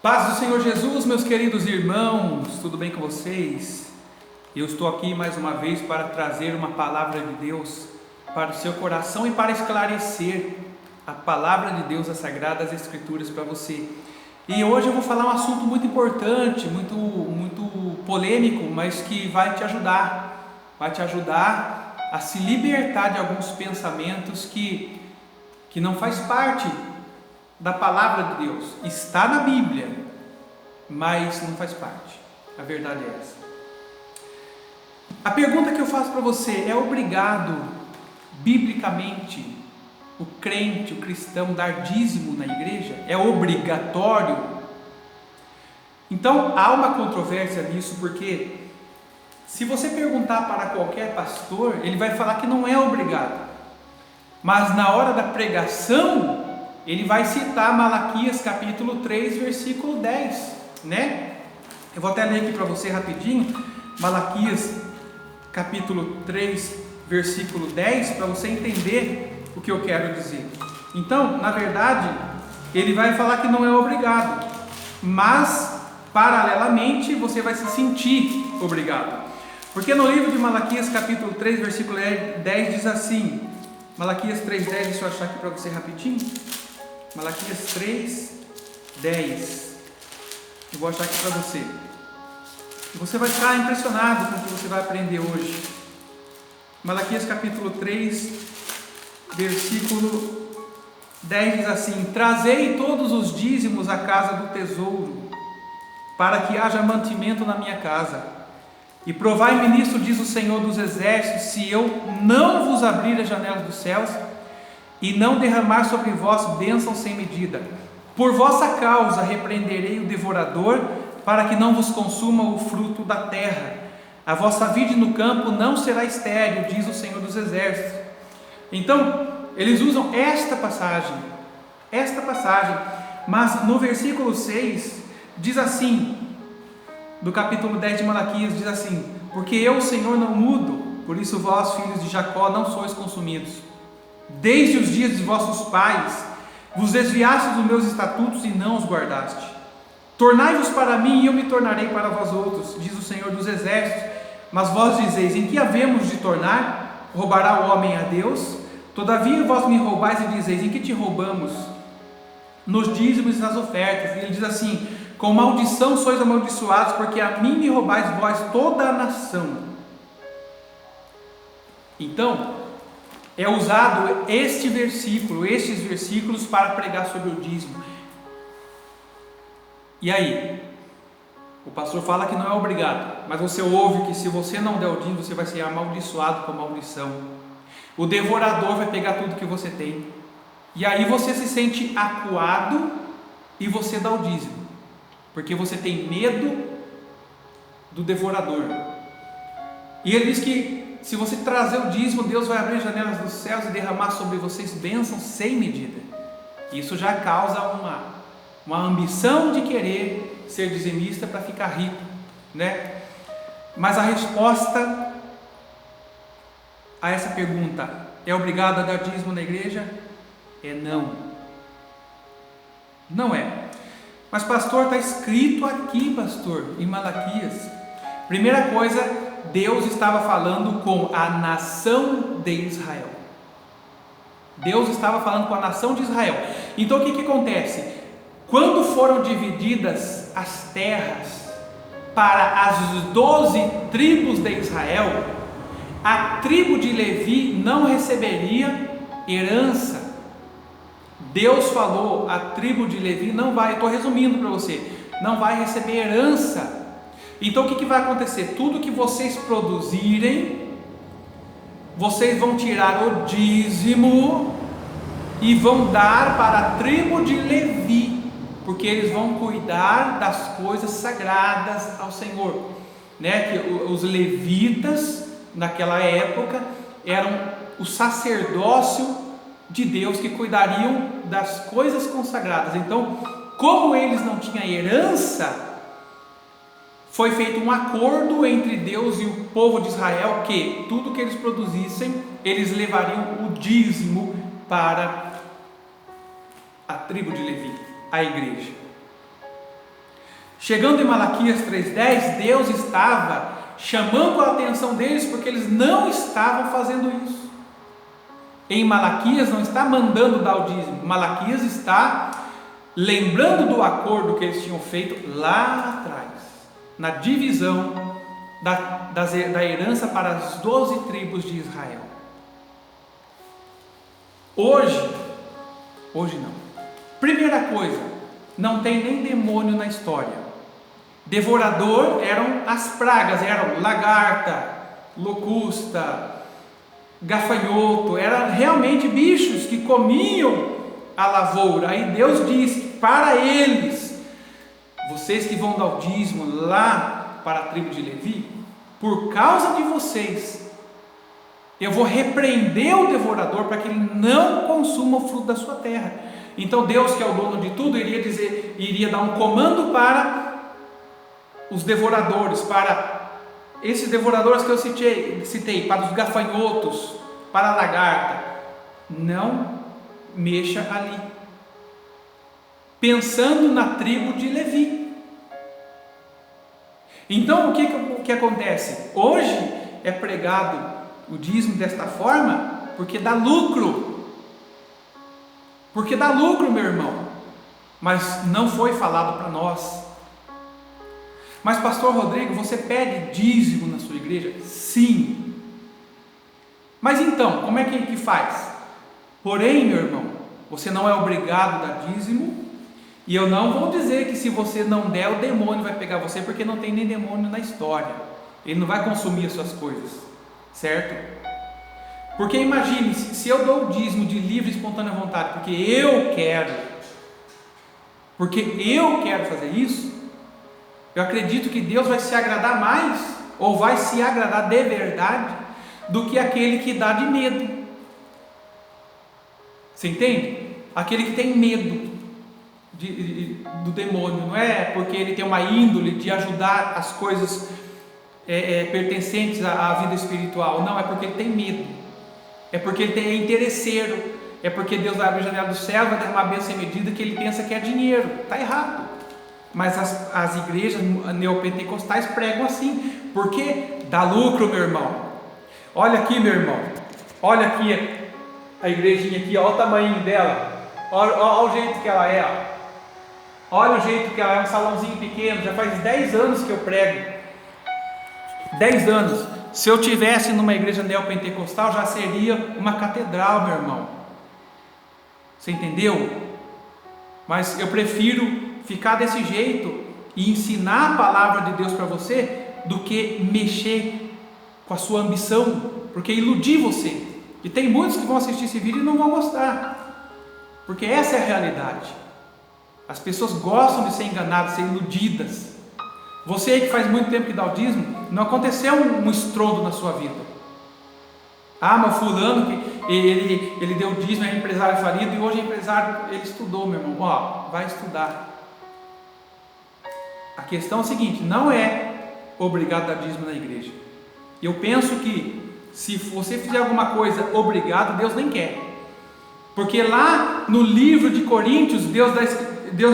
Paz do Senhor Jesus, meus queridos irmãos, tudo bem com vocês? Eu estou aqui mais uma vez para trazer uma palavra de Deus para o seu coração e para esclarecer a palavra de Deus, as Sagradas Escrituras para você. E hoje eu vou falar um assunto muito importante, muito polêmico, mas que vai te ajudar a se libertar de alguns pensamentos que não faz parte da palavra de Deus. Está na Bíblia, mas não faz parte. A verdade é essa. A pergunta que eu faço para você: é obrigado biblicamente o crente, o cristão, dar dízimo na igreja? É obrigatório? Então há uma controvérsia nisso, porque se você perguntar para qualquer pastor, ele vai falar que não é obrigado, mas na hora da pregação ele vai citar Malaquias capítulo 3 versículo 10, né? Eu vou até ler aqui para você rapidinho, Malaquias capítulo 3 versículo 10, para você entender o que eu quero dizer. Então, na verdade, ele vai falar que não é obrigado, mas paralelamente você vai se sentir obrigado, porque no livro de Malaquias capítulo 3 versículo 10 diz assim, Malaquias 3:10, deixa eu achar aqui para você rapidinho, Malaquias 3:10, eu vou achar aqui para você. Você vai ficar impressionado com o que você vai aprender hoje. Malaquias capítulo 3, versículo 10 diz assim: trazei todos os dízimos à casa do tesouro, para que haja mantimento na minha casa. E provai-me nisso, diz o Senhor dos Exércitos, se eu não vos abrir as janelas dos céus e não derramar sobre vós bênção sem medida. Por vossa causa repreenderei o devorador, para que não vos consuma o fruto da terra. A vossa vide no campo não será estéril, diz o Senhor dos Exércitos. Então, eles usam esta passagem, mas no versículo 6, diz assim, do capítulo 10 de Malaquias, diz assim: porque eu, o Senhor, não mudo, por isso vós, filhos de Jacó, não sois consumidos. Desde os dias de vossos pais, vos desviastes dos meus estatutos e não os guardaste. Tornai-vos para mim e eu me tornarei para vós outros, diz o Senhor dos Exércitos. Mas vós dizeis: em que havemos de tornar? Roubará o homem a Deus? Todavia vós me roubais e dizeis: em que te roubamos? Nos dízimos e nas ofertas. E ele diz assim: com maldição sois amaldiçoados, porque a mim me roubais vós toda a nação. Então, é usado estes versículos para pregar sobre o dízimo. E aí? O pastor fala que não é obrigado, mas você ouve que se você não der o dízimo, você vai ser amaldiçoado com maldição. O devorador vai pegar tudo que você tem. E aí você se sente acuado e você dá o dízimo, porque você tem medo do devorador. E ele diz que se você trazer o dízimo, Deus vai abrir as janelas dos céus e derramar sobre vocês bênçãos sem medida. Isso já causa uma ambição de querer ser dizimista para ficar rico, né? Mas a resposta a essa pergunta: é obrigado a dar dízimo na igreja? É não. Não é. Mas pastor, está escrito aqui, pastor, em Malaquias. Primeira coisa, Deus estava falando com a nação de Israel. Deus estava falando com a nação de Israel. Então o que acontece? Quando foram divididas as terras para as 12 tribos de Israel, a tribo de Levi não receberia herança. Deus falou: a tribo de Levi não vai, estou resumindo para você, não vai receber herança. Então o que vai acontecer? Tudo que vocês produzirem, vocês vão tirar o dízimo e vão dar para a tribo de Levi, porque eles vão cuidar das coisas sagradas ao Senhor, né? Que os levitas naquela época eram o sacerdócio de Deus, que cuidariam das coisas consagradas. Então, como eles não tinham herança, foi feito um acordo entre Deus e o povo de Israel, que tudo que eles produzissem, eles levariam o dízimo para a tribo de Levi, a igreja. Chegando em Malaquias 3,10, Deus estava chamando a atenção deles porque eles não estavam fazendo isso. Em Malaquias não está mandando dar o dízimo, Malaquias está lembrando do acordo que eles tinham feito lá atrás, na divisão da herança para as 12 tribos de Israel. Hoje não. Primeira coisa, não tem nem demônio na história. Devorador eram as pragas, eram lagarta, locusta, gafanhoto, eram realmente bichos que comiam a lavoura. Aí Deus diz para eles: vocês que vão dar o dízimo lá para a tribo de Levi, por causa de vocês, eu vou repreender o devorador para que ele não consuma o fruto da sua terra. Então Deus, que é o dono de tudo, iria dar um comando para os devoradores, para esses devoradores que eu citei, para os gafanhotos, para a lagarta: não mexa ali, pensando na tribo de Levi. Então o que acontece? Hoje é pregado o dízimo desta forma porque dá lucro. Porque dá lucro, meu irmão. Mas não foi falado para nós. Mas pastor Rodrigo, você pede dízimo na sua igreja? Sim. Mas então, como é que faz? Porém, meu irmão, você não é obrigado a dar dízimo. E eu não vou dizer que se você não der, o demônio vai pegar você, porque não tem nem demônio na história. Ele não vai consumir as suas coisas, certo? Porque imagine, se eu dou o dízimo de livre e espontânea vontade, porque eu quero fazer isso, eu acredito que Deus vai se agradar mais, ou vai se agradar de verdade, do que aquele que dá de medo. Você entende? Aquele que tem medo do demônio, não é porque ele tem uma índole de ajudar as coisas pertencentes à vida espiritual, não, é porque ele tem medo, é porque ele é interesseiro, é porque Deus vai abrir a janela do céu, vai derramar bênção sem medida, que ele pensa que é dinheiro. Está errado. Mas as igrejas neopentecostais pregam assim, porque dá lucro, meu irmão. Olha aqui, meu irmão, olha aqui a igrejinha aqui, olha o tamanho dela, olha o jeito que ela é, ó. Olha o jeito que ela é, um salãozinho pequeno. Já faz 10 anos que eu prego, 10 anos. Se eu tivesse numa igreja neopentecostal, já seria uma catedral, meu irmão. Você entendeu? Mas eu prefiro ficar desse jeito e ensinar a palavra de Deus para você, do que mexer com a sua ambição, porque iludir você. E tem muitos que vão assistir esse vídeo e não vão gostar, porque essa é a realidade. As pessoas gostam de ser enganadas, ser iludidas. Você aí que faz muito tempo que dá o dízimo, não aconteceu um estrondo na sua vida. Ah, mas fulano que ele deu dízimo, é empresário falido, e hoje é empresário, ele estudou, meu irmão. Ó, vai estudar. A questão é a seguinte: não é obrigado a dar dízimo na igreja. Eu penso que se você fizer alguma coisa obrigado, Deus nem quer. Porque lá no livro de Coríntios, Deus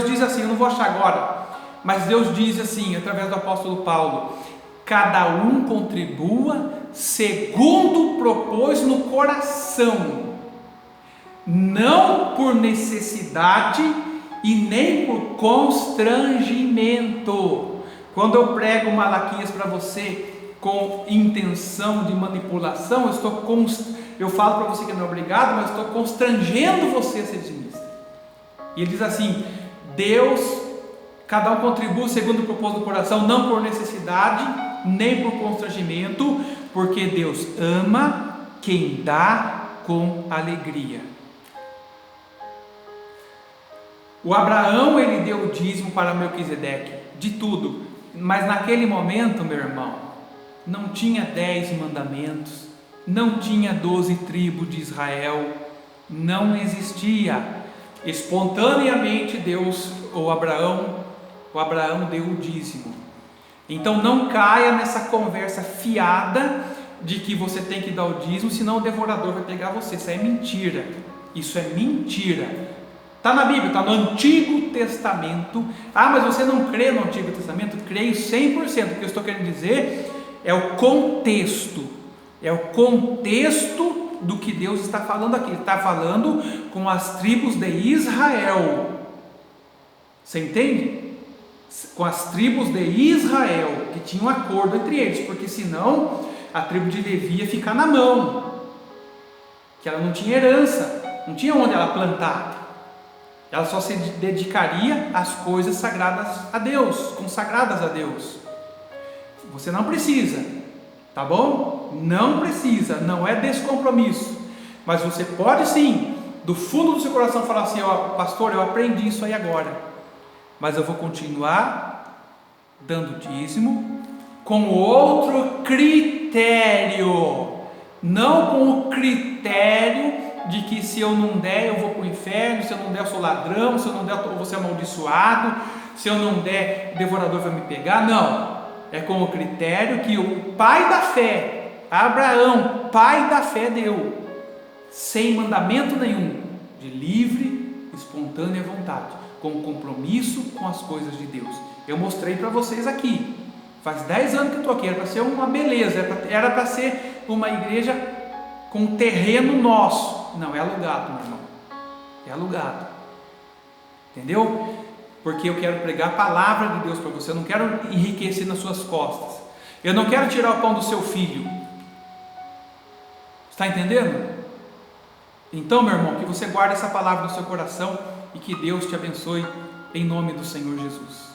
diz assim, eu não vou achar agora, mas Deus diz assim, através do apóstolo Paulo: cada um contribua segundo propôs no coração, não por necessidade e nem por constrangimento. Quando eu prego Malaquias para você com intenção de manipulação, eu falo para você que não é obrigado, mas estou constrangendo você a ser dizimista. E ele diz assim: Deus, cada um contribui segundo o propósito do coração, não por necessidade, nem por constrangimento, porque Deus ama quem dá com alegria. O Abraão, ele deu o dízimo para Melquisedeque, de tudo, mas naquele momento, meu irmão, não tinha 10 mandamentos, não tinha 12 tribos de Israel, não existia. Espontaneamente o Abraão deu o dízimo. Então não caia nessa conversa fiada de que você tem que dar o dízimo, senão o devorador vai pegar você. Isso é mentira. Isso é mentira. Está na Bíblia, está no Antigo Testamento. Ah, mas você não crê no Antigo Testamento? Creio 100%. O que eu estou querendo dizer é o contexto. É o contexto do que Deus está falando aqui. Ele está falando com as tribos de Israel. Você entende? Com as tribos de Israel, que tinham um acordo entre eles, porque senão a tribo de Levi ia ficar na mão, que ela não tinha herança, não tinha onde ela plantar. Ela só se dedicaria às coisas sagradas a Deus, consagradas a Deus. Você não precisa, tá bom? Não precisa, não é descompromisso. Mas você pode sim, do fundo do seu coração, falar assim: ó, pastor, eu aprendi isso aí agora, mas eu vou continuar dando dízimo com outro critério, não com o critério de que se eu não der eu vou para o inferno, se eu não der eu sou ladrão, se eu não der eu vou ser amaldiçoado, se eu não der o devorador vai me pegar. Não, é com o critério que o pai da fé, Abraão, pai da fé, deu, sem mandamento nenhum, de livre, espontânea vontade, com compromisso com as coisas de Deus. Eu mostrei para vocês aqui, faz 10 anos que eu estou aqui, era para ser uma beleza, era para ser uma igreja com terreno nosso. Não, é alugado, meu irmão, é alugado, entendeu? Porque eu quero pregar a palavra de Deus para você, eu não quero enriquecer nas suas costas, eu não quero tirar o pão do seu filho, está entendendo? Então, meu irmão, que você guarde essa palavra no seu coração e que Deus te abençoe em nome do Senhor Jesus.